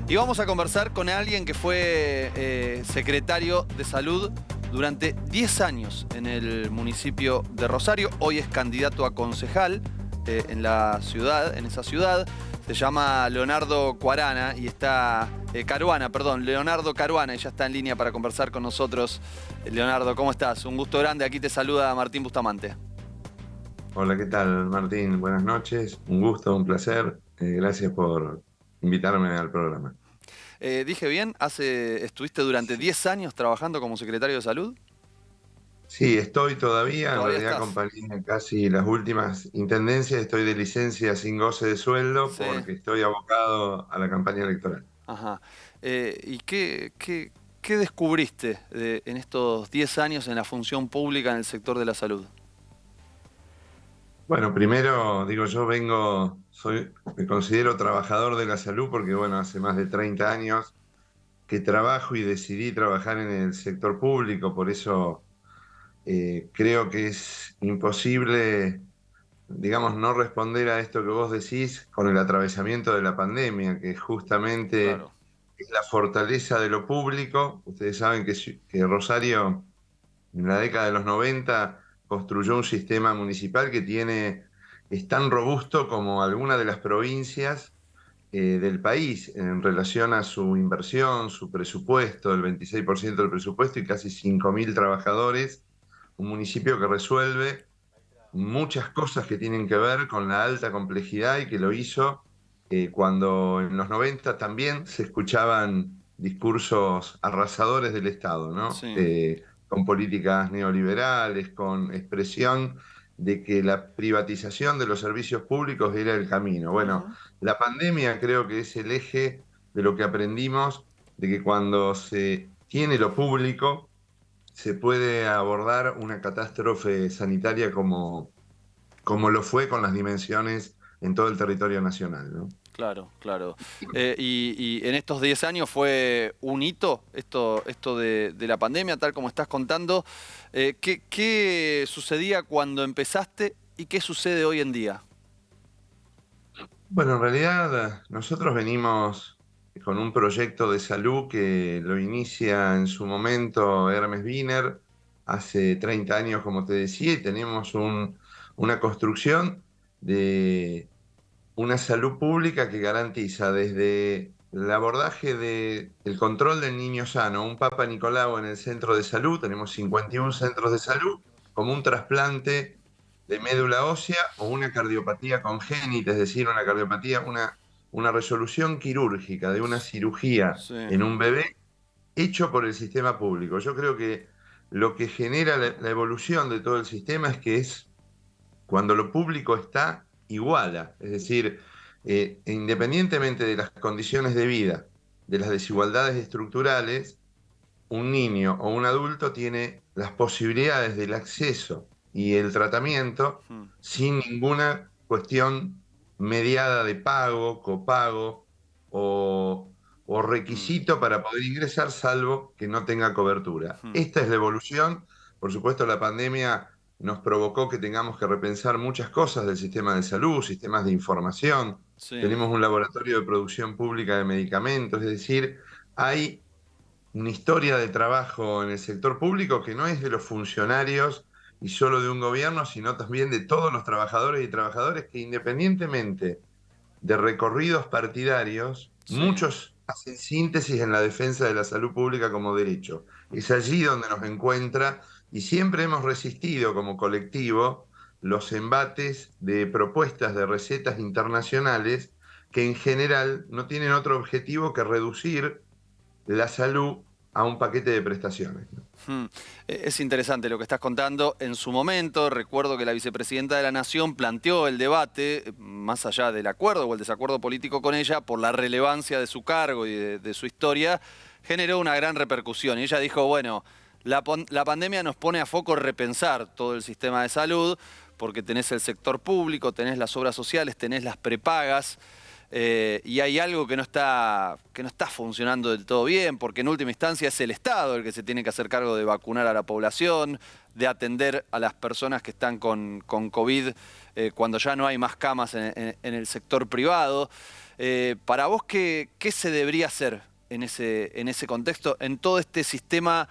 Y vamos a conversar con alguien que fue secretario de Salud durante 10 años en el municipio de Rosario. Hoy es candidato a concejal en la ciudad, en esa ciudad. Se llama Leonardo Caruana y está... Leonardo Caruana, y ya está en línea para conversar con nosotros. Leonardo, ¿cómo estás? Un gusto grande. Aquí te saluda Martín Bustamante. Hola, ¿qué tal, Martín? Buenas noches, un gusto, un placer. Gracias por invitarme al programa. ¿Dije bien? ¿Estuviste durante 10 años trabajando como secretario de Salud? Sí, estoy todavía, en ¿Todavía realidad estás? acompañé casi las últimas intendencias, estoy de licencia sin goce de sueldo Sí. porque estoy abocado a la campaña electoral. Ajá. ¿Y qué descubriste en estos 10 años en la función pública en el sector de la salud? Bueno, primero digo, me considero trabajador de la salud porque, bueno, hace más de 30 años que trabajo y decidí trabajar en el sector público, por eso creo que es imposible, digamos, no responder a esto que vos decís con el atravesamiento de la pandemia, que justamente Claro. es la fortaleza de lo público. Ustedes saben que Rosario en la década de los 90 construyó un sistema municipal es tan robusto como alguna de las provincias del país en relación a su inversión, su presupuesto, el 26% del presupuesto y casi 5.000 trabajadores, un municipio que resuelve muchas cosas que tienen que ver con la alta complejidad y que lo hizo cuando en los 90 también se escuchaban discursos arrasadores del Estado, ¿no? Sí. Con políticas neoliberales, con expresión de que la privatización de los servicios públicos era el camino. Bueno, Ujú. la pandemia creo que es el eje de lo que aprendimos, de que cuando se tiene lo público, se puede abordar una catástrofe sanitaria como lo fue con las dimensiones en todo el territorio nacional, ¿no? Claro, claro. Y en estos 10 años fue un hito esto de la pandemia, tal como estás contando. ¿Qué sucedía cuando empezaste y qué sucede hoy en día? Bueno, en realidad nosotros venimos con un proyecto de salud que lo inicia en su momento Hermes Wiener hace 30 años, como te decía, y tenemos una construcción de una salud pública que garantiza desde el abordaje del control del niño sano, un Papa Nicolau en el centro de salud, tenemos 51 centros de salud, como un trasplante de médula ósea o una cardiopatía congénita, es decir, una resolución quirúrgica de una cirugía Sí. en un bebé hecho por el sistema público. Yo creo que lo que genera la evolución de todo el sistema es que es cuando lo público está, iguala. Es decir, independientemente de las condiciones de vida, de las desigualdades estructurales, un niño o un adulto tiene las posibilidades del acceso y el tratamiento Mm. sin ninguna cuestión mediada de pago, copago o, o Mm. requisito para poder ingresar, salvo que no tenga cobertura. Mm. Esta es la evolución. Por supuesto, la pandemia nos provocó que tengamos que repensar muchas cosas del sistema de salud, sistemas de información. Sí. Tenemos un laboratorio de producción pública de medicamentos, es decir, hay una historia de trabajo en el sector público que no es de los funcionarios y solo de un gobierno, sino también de todos los trabajadores y trabajadoras que independientemente de recorridos partidarios, Sí. muchos hacen síntesis en la defensa de la salud pública como derecho. Es allí donde nos encuentra y siempre hemos resistido como colectivo los embates de propuestas de recetas internacionales que en general no tienen otro objetivo que reducir la salud a un paquete de prestaciones, ¿no? Mm. Es interesante lo que estás contando. En su momento, recuerdo que la vicepresidenta de la Nación planteó el debate, más allá del acuerdo o el desacuerdo político con ella, por la relevancia de su cargo y de su historia, generó una gran repercusión. Y ella dijo, bueno, la pandemia nos pone a foco repensar todo el sistema de salud, porque tenés el sector público, tenés las obras sociales, tenés las prepagas. y hay algo que no está funcionando del todo bien, porque en última instancia es el Estado el que se tiene que hacer cargo de vacunar a la población, de atender a las personas que están con COVID cuando ya no hay más camas en el sector privado. Para vos, ¿qué se debería hacer en ese contexto, en todo este sistema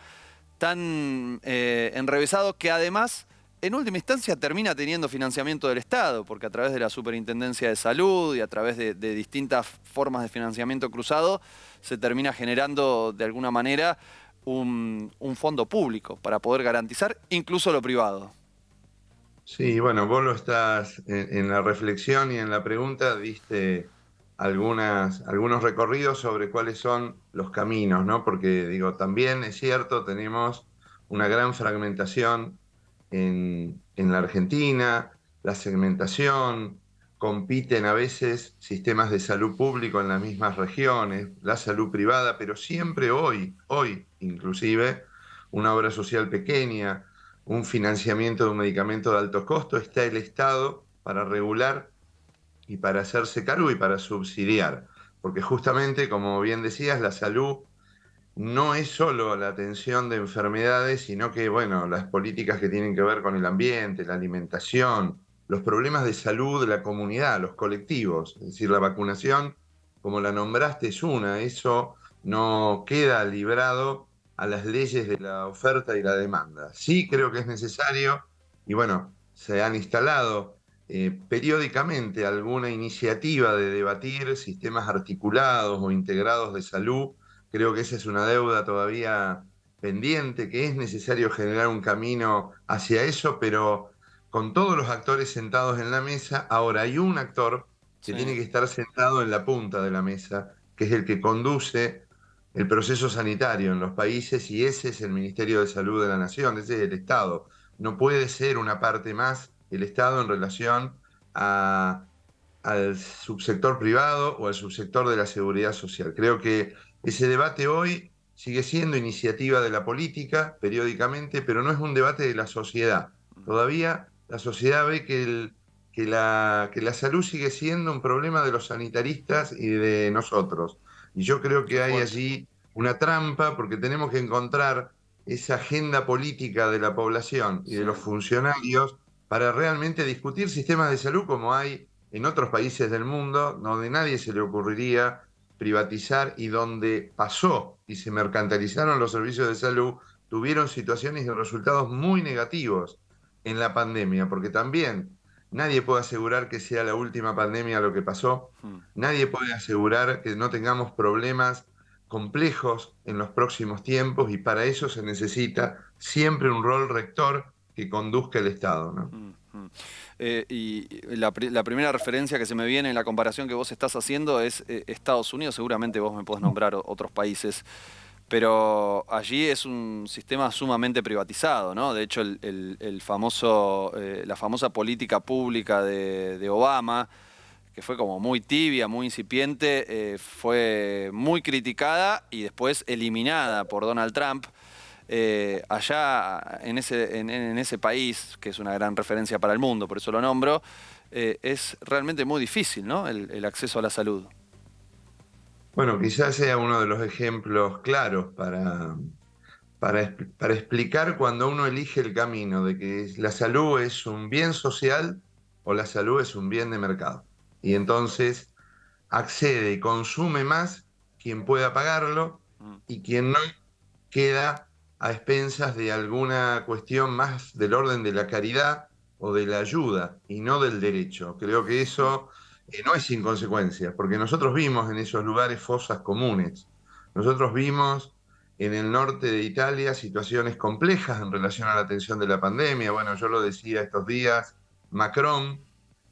tan enrevesado que además, en última instancia, termina teniendo financiamiento del Estado, porque a través de la Superintendencia de Salud y a través de distintas formas de financiamiento cruzado, se termina generando de alguna manera un fondo público para poder garantizar incluso lo privado? Sí, bueno, vos lo estás en la reflexión y en la pregunta diste algunos recorridos sobre cuáles son los caminos, ¿no? Porque digo, también es cierto, tenemos una gran fragmentación en la Argentina, la segmentación, compiten a veces sistemas de salud público en las mismas regiones, la salud privada, pero siempre hoy inclusive, una obra social pequeña, un financiamiento de un medicamento de alto costo, está el Estado para regular y para hacerse cargo y para subsidiar. Porque justamente, como bien decías, la salud no es solo la atención de enfermedades, sino que, bueno, las políticas que tienen que ver con el ambiente, la alimentación, los problemas de salud de la comunidad, los colectivos. Es decir, la vacunación, como la nombraste, es una. Eso no queda librado a las leyes de la oferta y la demanda. Sí creo que es necesario, y bueno, se han instalado periódicamente alguna iniciativa de debatir sistemas articulados o integrados de salud. Creo que esa es una deuda todavía pendiente, que es necesario generar un camino hacia eso, pero con todos los actores sentados en la mesa, ahora hay un actor que Sí. tiene que estar sentado en la punta de la mesa, que es el que conduce el proceso sanitario en los países, y ese es el Ministerio de Salud de la Nación, ese es el Estado. No puede ser una parte más el Estado en relación a al subsector privado o al subsector de la seguridad social. Creo que ese debate hoy sigue siendo iniciativa de la política periódicamente, pero no es un debate de la sociedad. Todavía la sociedad ve que la salud sigue siendo un problema de los sanitaristas y de nosotros. Y yo creo Qué que hay fuerte. allí una trampa porque tenemos que encontrar esa agenda política de la población y Sí. de los funcionarios para realmente discutir sistemas de salud como hay en otros países del mundo, donde nadie se le ocurriría privatizar y donde pasó y se mercantilizaron los servicios de salud, tuvieron situaciones y resultados muy negativos en la pandemia, porque también nadie puede asegurar que sea la última pandemia lo que pasó, Mm. nadie puede asegurar que no tengamos problemas complejos en los próximos tiempos, y para eso se necesita siempre un rol rector que conduzca el Estado, ¿no? Mm, mm. Y la primera referencia que se me viene en la comparación que vos estás haciendo es Estados Unidos. Seguramente vos me podés nombrar otros países, pero allí es un sistema sumamente privatizado, ¿no? De hecho, el famoso, la famosa política pública de Obama, que fue como muy tibia, muy incipiente, fue muy criticada y después eliminada por Donald Trump. Allá en ese país, que es una gran referencia para el mundo, por eso lo nombro, es realmente muy difícil, ¿no? El acceso a la salud. Bueno, quizás sea uno de los ejemplos claros para explicar cuando uno elige el camino de que la salud es un bien social o la salud es un bien de mercado. Y entonces accede y consume más quien pueda pagarlo, Mm. y quien no queda a expensas de alguna cuestión más del orden de la caridad o de la ayuda y no del derecho. Creo que Mm. eso no es sin consecuencias, porque nosotros vimos en esos lugares fosas comunes. Nosotros vimos en el norte de Italia situaciones complejas en relación a la atención de la pandemia. Bueno, yo lo decía estos días, Macron,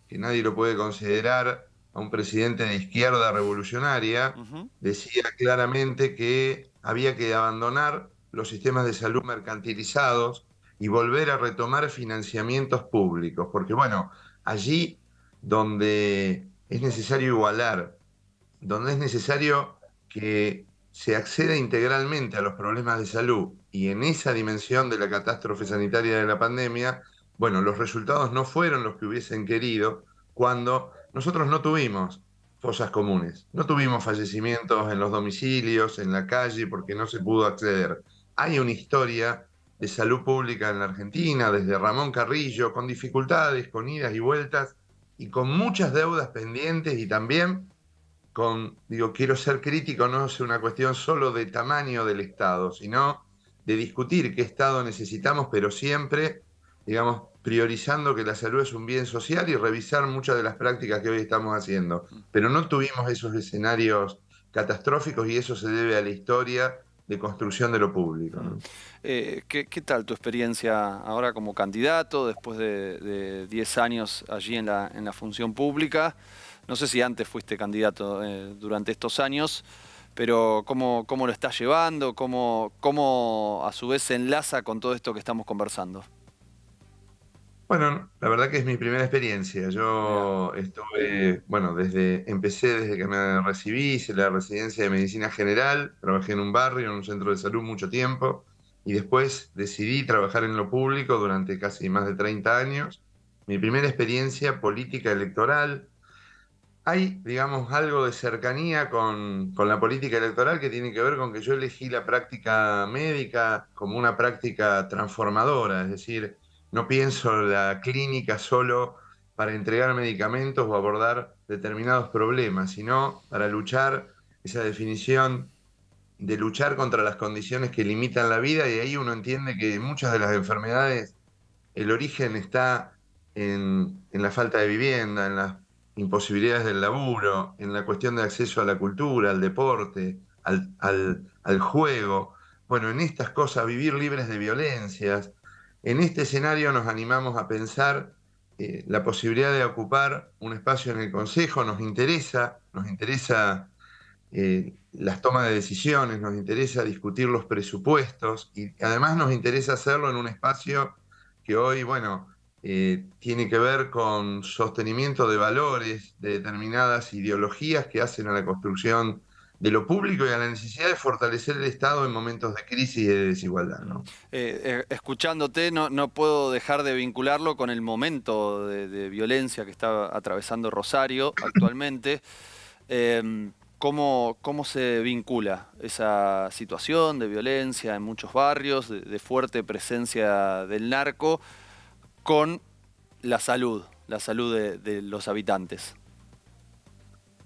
que nadie lo puede considerar a un presidente de izquierda revolucionaria, Ujú. decía claramente que había que abandonar los sistemas de salud mercantilizados y volver a retomar financiamientos públicos, porque bueno, allí donde es necesario igualar, donde es necesario que se acceda integralmente a los problemas de salud, y en esa dimensión de la catástrofe sanitaria de la pandemia, bueno, los resultados no fueron los que hubiesen querido cuando nosotros no tuvimos fosas comunes. No tuvimos fallecimientos en los domicilios, en la calle, porque no se pudo acceder. Hay una historia de salud pública en la Argentina, desde Ramón Carrillo, con dificultades, con idas y vueltas, y con muchas deudas pendientes y también digo, quiero ser crítico, no es una cuestión solo de tamaño del Estado, sino de discutir qué Estado necesitamos, pero siempre, digamos, priorizando que la salud es un bien social y revisar muchas de las prácticas que hoy estamos haciendo. Pero no tuvimos esos escenarios catastróficos y eso se debe a la historia de construcción de lo público, ¿no? ¿Qué tal tu experiencia ahora como candidato, después de 10 años allí en la función pública? No sé si antes fuiste candidato durante estos años, pero ¿cómo lo estás llevando? ¿Cómo a su vez se enlaza con todo esto que estamos conversando? Bueno, la verdad que es mi primera experiencia. Mirá. Yo estuve, bueno, empecé desde que me recibí, hice la residencia de medicina general, trabajé en un barrio, en un centro de salud mucho tiempo, y después decidí trabajar en lo público durante casi más de 30 años. Mi primera experiencia política electoral. Hay, digamos, algo de cercanía con la política electoral que tiene que ver con que yo elegí la práctica médica como una práctica transformadora, es decir, no pienso la clínica solo para entregar medicamentos o abordar determinados problemas, sino para luchar, esa definición de luchar contra las condiciones que limitan la vida, y ahí uno entiende que muchas de las enfermedades el origen está en la falta de vivienda, en las imposibilidades del laburo, en la cuestión de acceso a la cultura, al deporte, al juego. Bueno, en estas cosas, vivir libres de violencias. En este escenario nos animamos a pensar la posibilidad de ocupar un espacio en el Consejo. Nos interesa las tomas de decisiones, nos interesa discutir los presupuestos y además nos interesa hacerlo en un espacio que hoy, bueno, tiene que ver con sostenimiento de valores, de determinadas ideologías que hacen a la construcción de lo público y a la necesidad de fortalecer el Estado en momentos de crisis y de desigualdad, ¿no? Escuchándote, no puedo dejar de vincularlo con el momento de violencia que está atravesando Rosario actualmente. ¿Cómo se vincula esa situación de violencia en muchos barrios, de fuerte presencia del narco, con la salud de los habitantes?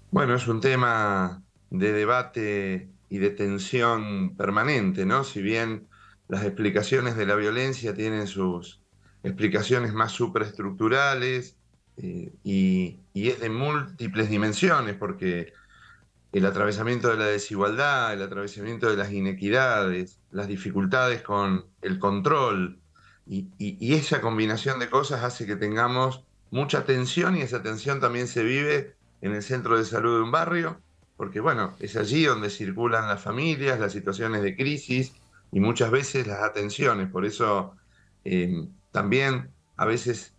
Bueno, es un tema de debate y de tensión permanente, ¿no? Si bien las explicaciones de la violencia tienen sus explicaciones más supraestructurales y es de múltiples dimensiones, porque el atravesamiento de la desigualdad, el atravesamiento de las inequidades, las dificultades con el control y esa combinación de cosas hace que tengamos mucha tensión y esa tensión también se vive en el centro de salud de un barrio, porque bueno, es allí donde circulan las familias, las situaciones de crisis y muchas veces las atenciones. Por eso también a veces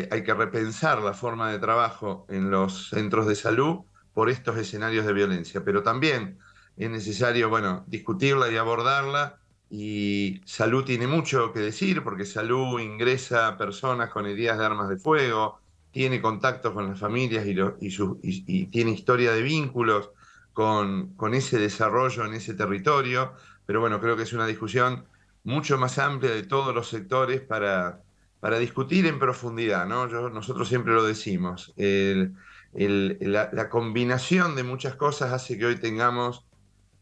hay que repensar la forma de trabajo en los centros de salud por estos escenarios de violencia, pero también es necesario, bueno, discutirla y abordarla, y salud tiene mucho que decir, porque salud ingresa personas con heridas de armas de fuego, tiene contactos con las familias y tiene historia de vínculos con ese desarrollo en ese territorio, pero bueno, creo que es una discusión mucho más amplia de todos los sectores para discutir en profundidad, ¿no? Nosotros siempre lo decimos, la combinación de muchas cosas hace que hoy tengamos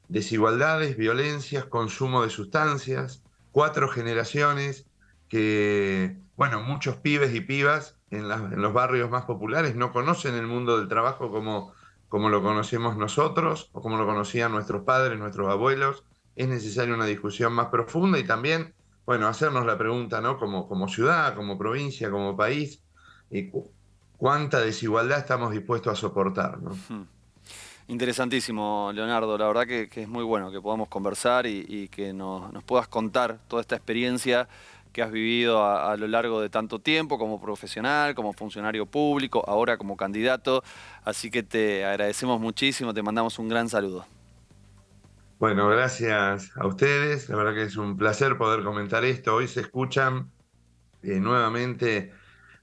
desigualdades, violencias, consumo de sustancias, 4 generaciones que, bueno, muchos pibes y pibas en los barrios más populares no conocen el mundo del trabajo como lo conocemos nosotros o como lo conocían nuestros padres, nuestros abuelos. Es necesaria una discusión más profunda y también, bueno, hacernos la pregunta, ¿no? Como ciudad, como provincia, como país, ¿cuánta desigualdad estamos dispuestos a soportar, ¿no? Interesantísimo, Leonardo. La verdad que es muy bueno que podamos conversar y que nos puedas contar toda esta experiencia que has vivido a lo largo de tanto tiempo como profesional, como funcionario público, ahora como candidato. Así que te agradecemos muchísimo, te mandamos un gran saludo. Bueno, gracias a ustedes. La verdad que es un placer poder comentar esto. Hoy se escuchan nuevamente,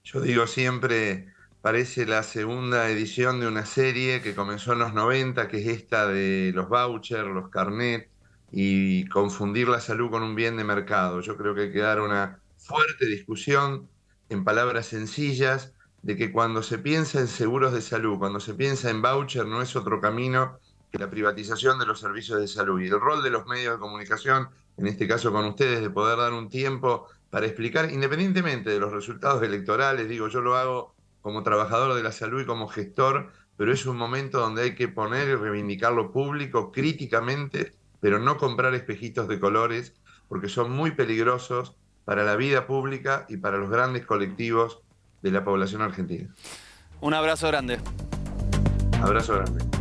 yo digo siempre, parece la segunda edición de una serie que comenzó en los 90, que es esta de los vouchers, los carnets, y confundir la salud con un bien de mercado. Yo creo que hay que dar una fuerte discusión en palabras sencillas de que cuando se piensa en seguros de salud, cuando se piensa en voucher, no es otro camino que la privatización de los servicios de salud. Y el rol de los medios de comunicación, en este caso con ustedes, de poder dar un tiempo para explicar, independientemente de los resultados electorales, digo, yo lo hago como trabajador de la salud y como gestor, pero es un momento donde hay que poner y reivindicar lo público críticamente, pero no comprar espejitos de colores, porque son muy peligrosos para la vida pública y para los grandes colectivos de la población argentina. Un abrazo grande. Abrazo grande.